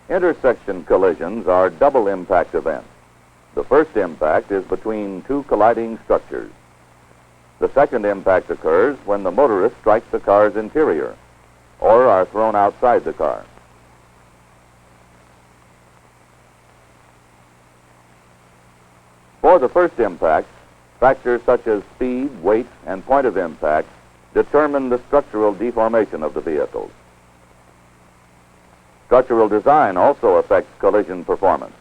Intersection collisions are double impact events. The first impact is between two colliding structures. The second impact occurs when the motorist strikes the car's interior or are thrown outside the car. For the first impact, factors such as speed, weight, and point of impact determine the structural deformation of the vehicles. Structural design also affects collision performance.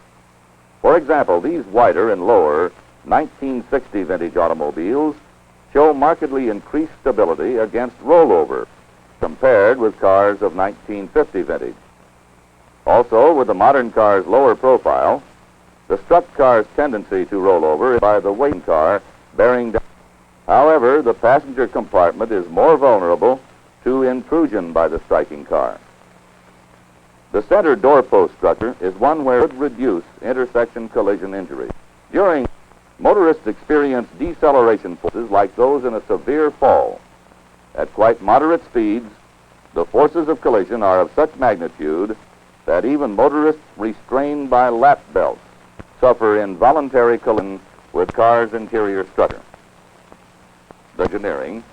For example, these wider and lower 1960 vintage automobiles show markedly increased stability against rollover compared with cars of 1950 vintage. Also, with the modern car's lower profile, the struck car's tendency to roll over is by the weight car bearing down. However, the passenger compartment is more vulnerable to intrusion by the striking car. The center doorpost structure is one where it would reduce intersection collision injury. During motorists experience deceleration forces like those in a severe fall. At quite moderate speeds, the forces of collision are of such magnitude that even motorists restrained by lap belts suffer involuntary collision with car's interior structure. The engineering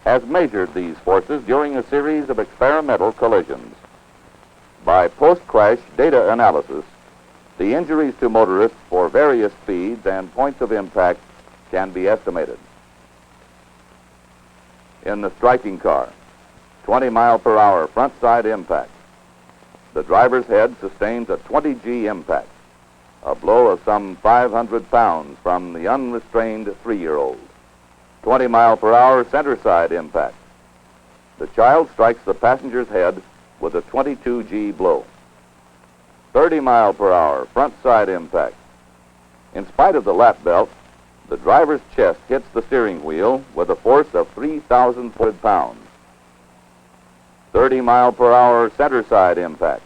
has measured these forces during a series of experimental collisions. By post-crash data analysis, the injuries to motorists for various speeds and points of impact can be estimated. In the striking car, 20-mile-per-hour front-side impact. The driver's head sustains a 20 G impact, a blow of some 500 pounds from the unrestrained 3-year-old. 20-mile-per-hour center-side impact. The child strikes the passenger's head with a 22 G blow. 30-mile-per-hour front-side impact. In spite of the lap belt, the driver's chest hits the steering wheel with a force of 3,000 pounds. 30-mile-per-hour center-side impact.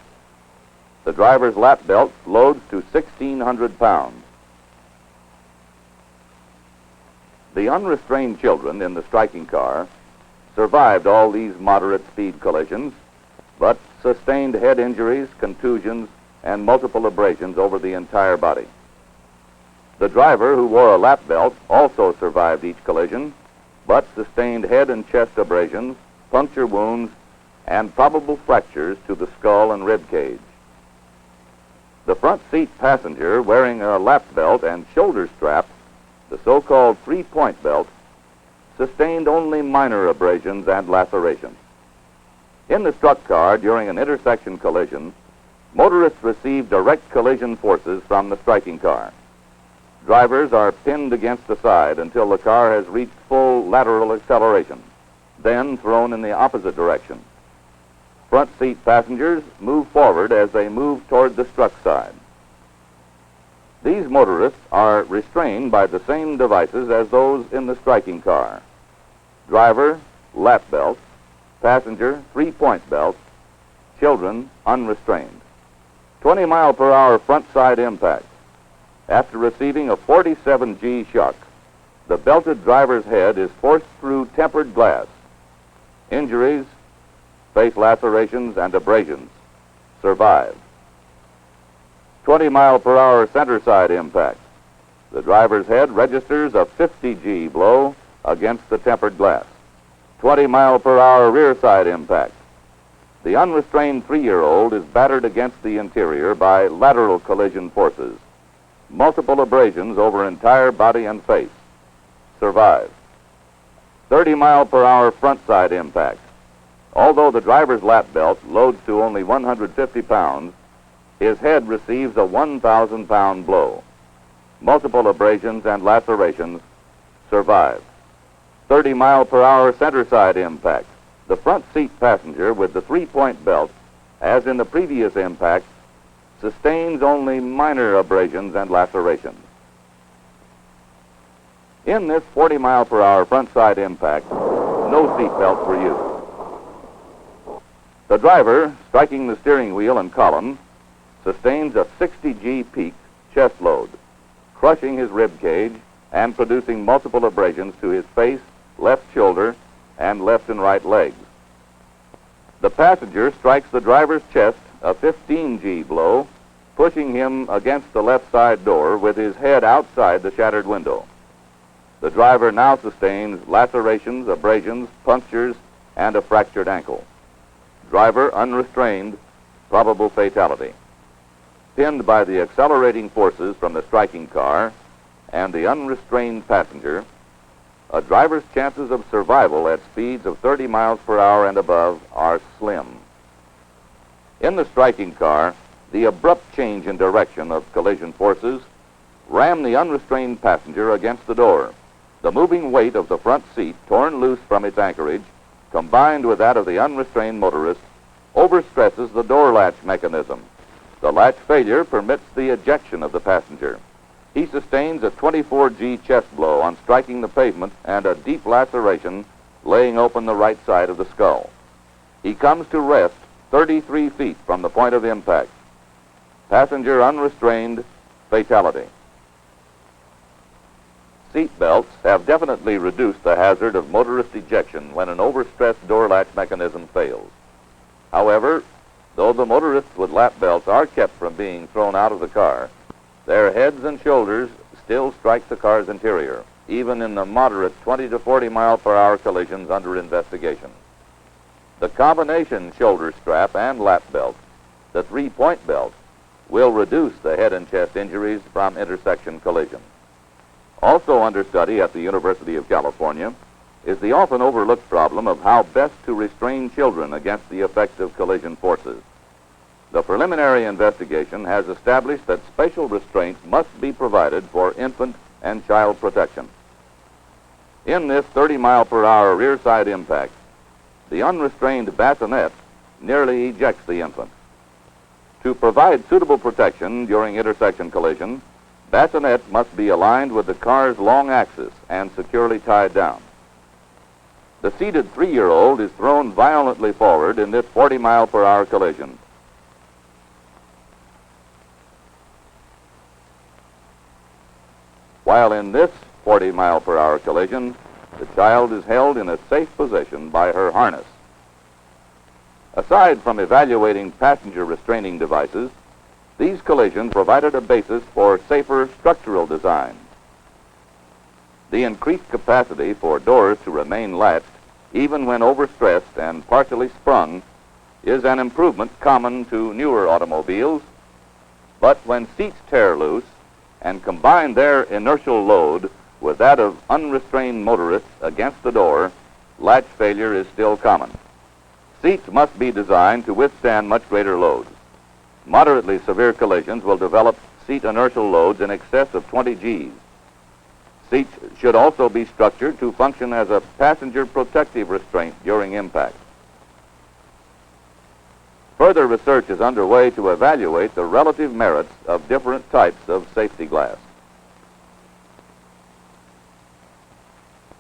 The driver's lap belt loads to 1,600 pounds. The unrestrained children in the striking car survived all these moderate speed collisions, but sustained head injuries, contusions, and multiple abrasions over the entire body. The driver, who wore a lap belt, also survived each collision, but sustained head and chest abrasions, puncture wounds, and probable fractures to the skull and rib cage. The front seat passenger, wearing a lap belt and shoulder strap, the so-called three-point belt, sustained only minor abrasions and lacerations. In the struck car during an intersection collision, motorists receive direct collision forces from the striking car. Drivers are pinned against the side until the car has reached full lateral acceleration, then thrown in the opposite direction. Front seat passengers move forward as they move toward the struck side. These motorists are restrained by the same devices as those in the striking car. Driver, lap belt; passenger, three-point belt; children, unrestrained. 20-mile-per-hour front-side impact. After receiving a 47 G shock, the belted driver's head is forced through tempered glass. Injuries, face lacerations, and abrasions. Survive. 20-mile-per-hour center-side impact. The driver's head registers a 50 G blow against the tempered glass. 20-mile-per-hour rear-side impact. The unrestrained 3-year-old is battered against the interior by lateral collision forces. Multiple abrasions over entire body and face. Survive. 30-mile-per-hour front-side impact. Although the driver's lap belt loads to only 150 pounds, his head receives a 1,000-pound blow. Multiple abrasions and lacerations. Survive. 30-mile-per-hour center-side impact. The front seat passenger with the three-point belt, as in the previous impact, sustains only minor abrasions and lacerations. In this 40-mile-per-hour front-side impact, no seat belts were used. The driver, striking the steering wheel and column, sustains a 60 G peak chest load, crushing his rib cage and producing multiple abrasions to his face, left shoulder, and left and right legs. The passenger strikes the driver's chest a 15G blow, pushing him against the left side door with his head outside the shattered window. The driver now sustains lacerations, abrasions, punctures, and a fractured ankle. Driver unrestrained, probable fatality. Pinned by the accelerating forces from the striking car and the unrestrained passenger, a driver's chances of survival at speeds of 30 miles per hour and above are slim. In the striking car, the abrupt change in direction of collision forces rammed the unrestrained passenger against the door. The moving weight of the front seat, torn loose from its anchorage, combined with that of the unrestrained motorist, overstresses the door latch mechanism. The latch failure permits the ejection of the passenger. He sustains a 24G chest blow on striking the pavement and a deep laceration laying open the right side of the skull. He comes to rest 33 feet from the point of impact. Passenger unrestrained, fatality. Seat belts have definitely reduced the hazard of motorist ejection when an overstressed door latch mechanism fails. However, though the motorists with lap belts are kept from being thrown out of the car, their heads and shoulders still strike the car's interior, even in the moderate 20 to 40 mile per hour collisions under investigation. The combination shoulder strap and lap belt, the three-point belt, will reduce the head and chest injuries from intersection collisions. Also under study at the University of California is the often overlooked problem of how best to restrain children against the effects of collision forces. The preliminary investigation has established that special restraints must be provided for infant and child protection. In this 30 mile per hour rear side impact, the unrestrained bassinet nearly ejects the infant. To provide suitable protection during intersection collision, bassinets must be aligned with the car's long axis and securely tied down. The seated 3-year-old is thrown violently forward in this 40 mile per hour collision. While in this 40 mile per hour collision, the child is held in a safe position by her harness. Aside from evaluating passenger restraining devices, these collisions provided a basis for safer structural design. The increased capacity for doors to remain latched, even when overstressed and partially sprung, is an improvement common to newer automobiles, but when seats tear loose and combine their inertial load with that of unrestrained motorists against the door, latch failure is still common. Seats must be designed to withstand much greater loads. Moderately severe collisions will develop seat inertial loads in excess of 20 Gs. Seats should also be structured to function as a passenger protective restraint during impact. Further research is underway to evaluate the relative merits of different types of safety glass.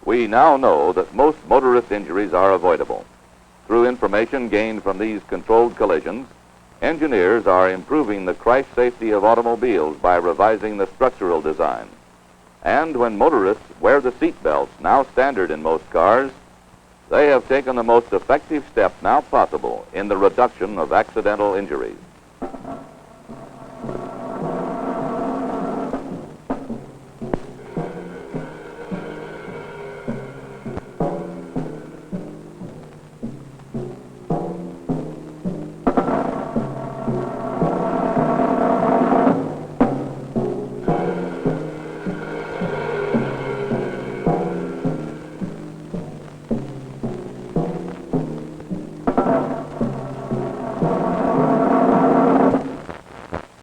We now know that most motorist injuries are avoidable. Through information gained from these controlled collisions, engineers are improving the crash safety of automobiles by revising the structural design. And when motorists wear the seat belts, now standard in most cars, they have taken the most effective step now possible in the reduction of accidental injuries.